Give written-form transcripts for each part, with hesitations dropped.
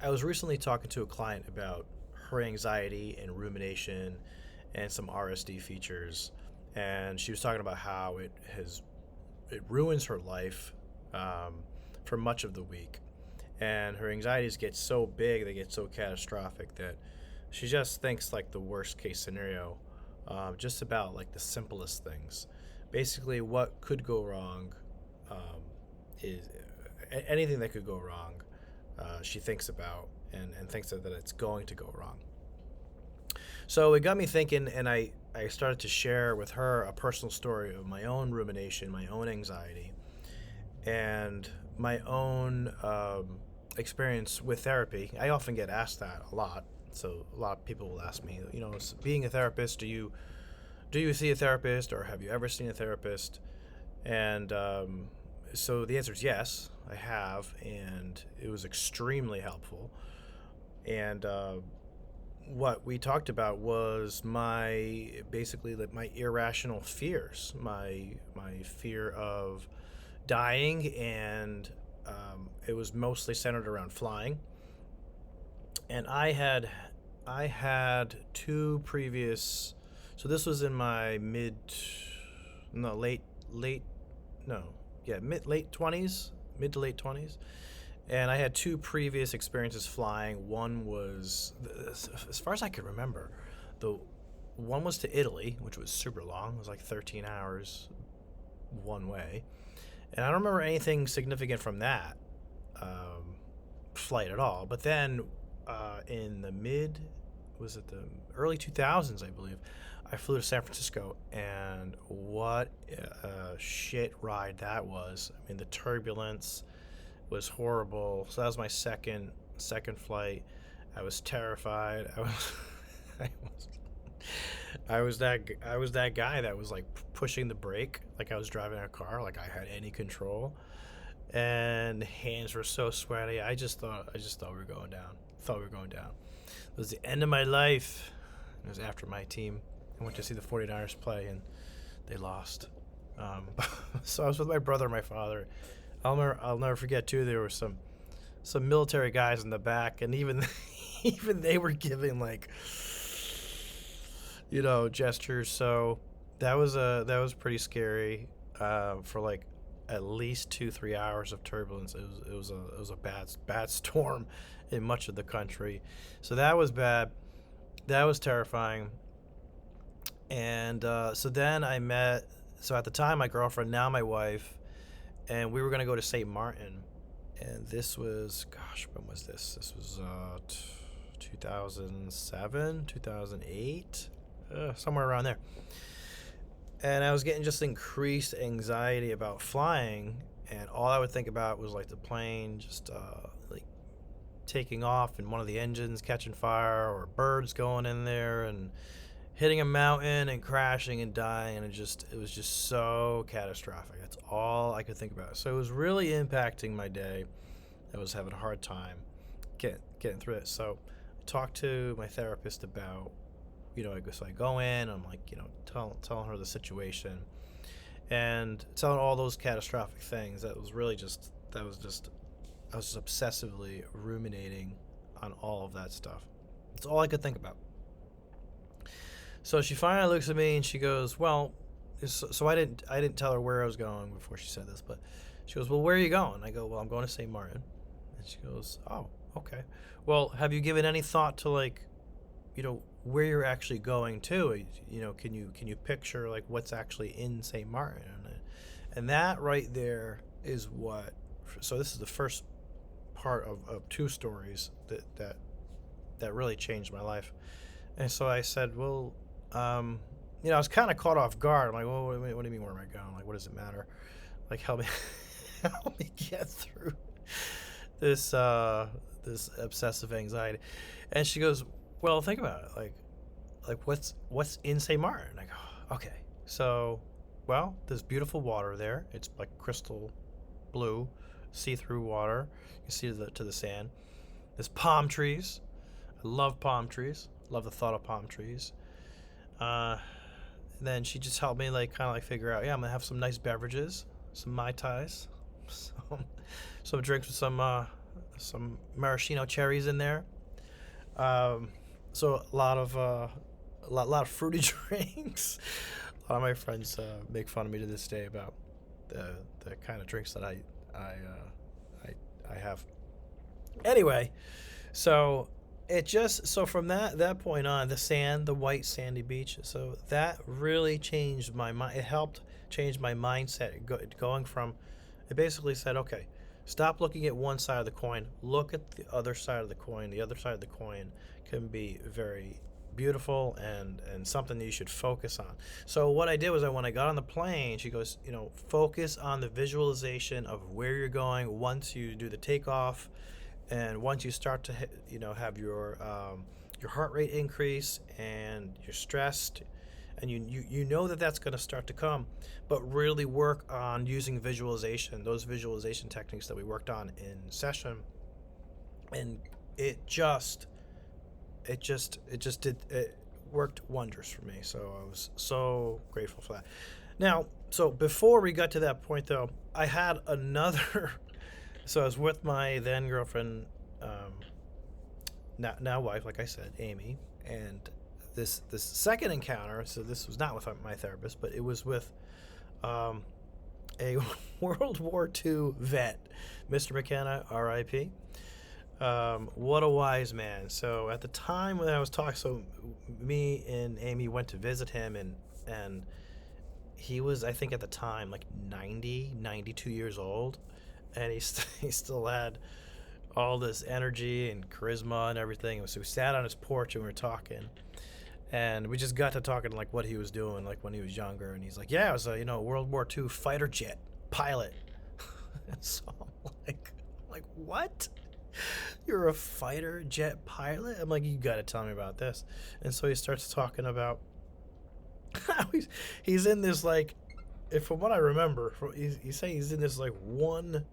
I was recently talking to a client about her anxiety and rumination and some RSD features, and she was talking about how it ruins her life um, for much of the week, and her anxieties get so big, they get so catastrophic that she just thinks like the worst case scenario, just about like the simplest things. Basically, what could go wrong um, is anything that could go wrong. She thinks about and thinks that it's going to go wrong. So it got me thinking, and I started to share with her a personal story of my own rumination, my own anxiety, and my own experience with therapy. I often get asked that a lot. So a lot of people will ask me, being a therapist, do you see a therapist, or have you ever seen a therapist? And so the answer is yes, I have, and it was extremely helpful. And what we talked about was my basically like my irrational fears, my fear of dying, and it was mostly centered around flying. And I had two previous. So this was in my mid, no late, no, yeah, mid late 20s, mid to late 20s, and I had two previous experiences flying. One was, as far as I could remember, the one was to Italy, which was super long. It was like 13 hours one way, and I don't remember anything significant from that um, flight at all. But then in the mid, was it the early 2000s, I believe, I flew to San Francisco, and what a shit ride that was. I mean, the turbulence was horrible. So that was my second flight. I was terrified. I was I was that guy that was like pushing the brake like I was driving a car, like I had any control, and hands were so sweaty. I just thought we were going down. Thought we were going down. It was the end of my life. It was after my team. I went to see the 49ers play, and they lost. So I was with my brother and my father. I'll never forget too. There were some military guys in the back, and even even they were giving like gestures. So that was pretty scary for like at least 2-3 hours of turbulence. It was a bad storm in much of the country. So that was bad. That was terrifying. And so then I met. So at the time, my girlfriend, now my wife, and we were gonna go to St. Martin, and this was, gosh, when was this? This was 2007, 2008, somewhere around there. And I was getting just increased anxiety about flying, and all I would think about was like the plane just like taking off and one of the engines catching fire, or birds going in there and hitting a mountain and crashing and dying, and it was just so catastrophic. That's all I could think about. So it was really impacting my day. I was having a hard time getting through it. So I talked to my therapist about, I guess I go in, I'm like, telling her the situation and telling all those catastrophic things. I was just obsessively ruminating on all of that stuff. That's all I could think about. So she finally looks at me and she goes, "Well," so I didn't tell her where I was going before she said this, but she goes, "Well, where are you going?" I go, "Well, I'm going to St. Martin." And she goes, "Oh, okay. Well, have you given any thought to like, where you're actually going to? Can you picture like what's actually in St. Martin?" And that right there is what. So this is the first part of two stories that really changed my life. And so I said, "Well, I was kind of caught off guard. I'm like, well, what do you mean, where am I going? Like, what does it matter? Like, help me, help me get through this, this obsessive anxiety." And she goes, "Well, think about it. Like what's in St. Martin?" I go, "Okay, so, well, there's beautiful water there. It's like crystal blue, see-through water. You can see to the sand. There's palm trees. I love palm trees. Love the thought of palm trees." Uh, then she just helped me like kind of like figure out, yeah, I'm gonna have some nice beverages, some mai tais, some, some drinks with some maraschino cherries in there. Um, so a lot of lot of fruity drinks. A lot of my friends make fun of me to this day about the kind of drinks that I I have. Anyway, so it just so from that point on, the white sandy beach. So that really changed my mind. It helped change my mindset, going from. It basically said, okay, stop looking at one side of the coin. Look at the other side of the coin. The other side of the coin can be very beautiful and something that you should focus on. So what I did was, when I got on the plane, she goes, focus on the visualization of where you're going once you do the takeoff, and once you start to have your heart rate increase and you're stressed, and you know that's going to start to come, but really work on using visualization, those visualization techniques that we worked on in session, and it worked wonders for me. So I was so grateful for that. Now, so before we got to that point, though, I had another. So I was with my then girlfriend, now wife, like I said, Amy, and this second encounter. So this was not with my therapist, but it was with a World War II vet, Mr. McKenna, R.I.P. What a wise man. So at the time when I was talking, so me and Amy went to visit him, and he was, I think at the time, like 92 years old, and he still had all this energy and charisma and everything. So we sat on his porch and we were talking, and we just got to talking like what he was doing, like when he was younger. And he's like, yeah, I was a World War II fighter jet pilot. And so I'm like, what? You're a fighter jet pilot? I'm like, you got to tell me about this. And so he starts talking about how he's in this, like, if from what I remember, he's saying he's in this like one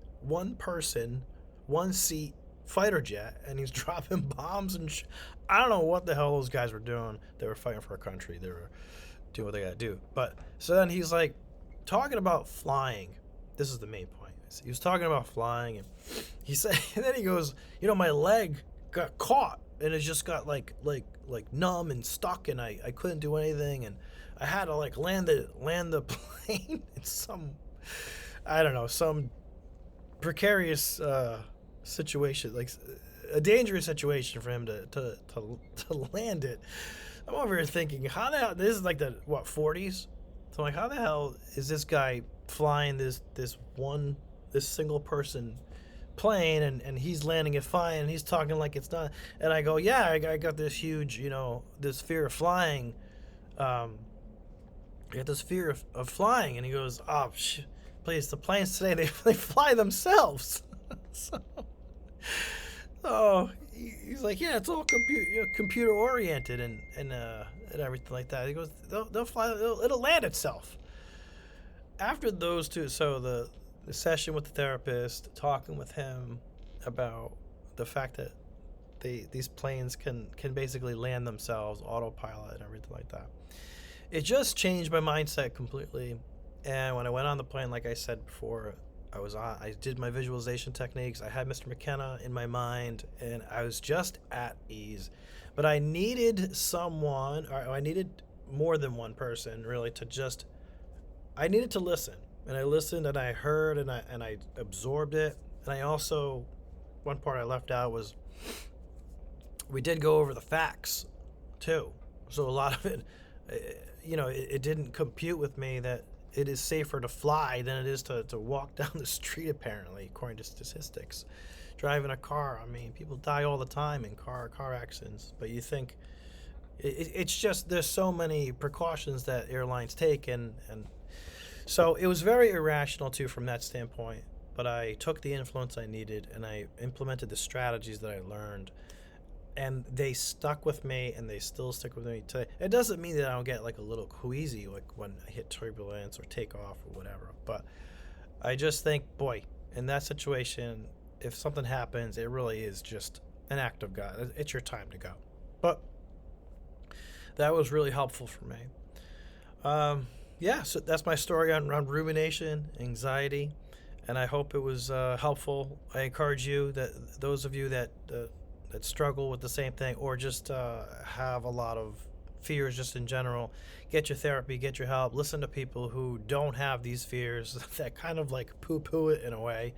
person, one seat fighter jet, and he's dropping bombs and I don't know what the hell those guys were doing. They were fighting for a country. They were doing what they got to do. But so then he's like talking about flying. This is the main point. He was talking about flying, and he said, and then he goes, my leg got caught, and it just got like numb and stuck, and I couldn't do anything, and I had to like land the plane in some, I don't know, some precarious situation, like a dangerous situation for him to land it. I'm over here thinking, how the hell, this is like the 40s? So I'm like, how the hell is this guy flying this single person plane, and he's landing it fine, and he's talking like it's not. And I go, yeah, I got this huge, this fear of flying. I got this fear of flying. And he goes, oh, please, the planes today, they fly themselves. So, he's like, yeah, it's all computer oriented and everything like that. He goes, they'll fly, it'll land itself. After those two, so the session with the therapist, talking with him about the fact that these planes can basically land themselves, autopilot and everything like that. It just changed my mindset completely. And when I went on the plane, like I said before, I did my visualization techniques. I had Mr. McKenna in my mind, and I was just at ease. But I needed someone, or I needed more than one person, really, I needed to listen. And I listened, and I heard, and I absorbed it. And I also, one part I left out was, we did go over the facts, too. So a lot of it, it didn't compute with me that it is safer to fly than it is to walk down the street, apparently, according to statistics. Driving a car, I mean, people die all the time in car accidents. But you think, it's just, there's so many precautions that airlines take, and so it was very irrational, too, from that standpoint. But I took the influence I needed, and I implemented the strategies that I learned. And they stuck with me, and they still stick with me today. It doesn't mean that I don't get like a little queasy, like when I hit turbulence or take off or whatever. But I just think, boy, in that situation, if something happens, it really is just an act of God. It's your time to go. But that was really helpful for me. So that's my story on rumination, anxiety. and I hope it was helpful. I encourage you, that those of you that struggle with the same thing, or just have a lot of fears just in general, get your therapy, get your help. Listen to people who don't have these fears that kind of like poo-poo it in a way,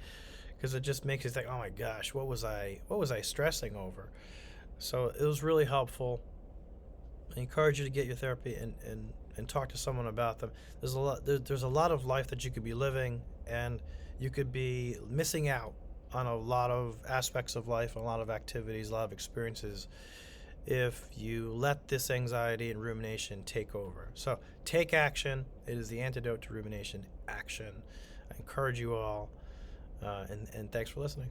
because it just makes you think, oh my gosh, what was I stressing over? So it was really helpful. I encourage you to get your therapy and talk to someone about them. There's a lot of life that you could be living, and you could be missing out on a lot of aspects of life, a lot of activities, a lot of experiences, if you let this anxiety and rumination take over. So take action. It is the antidote to rumination. Action. I encourage you all, and thanks for listening.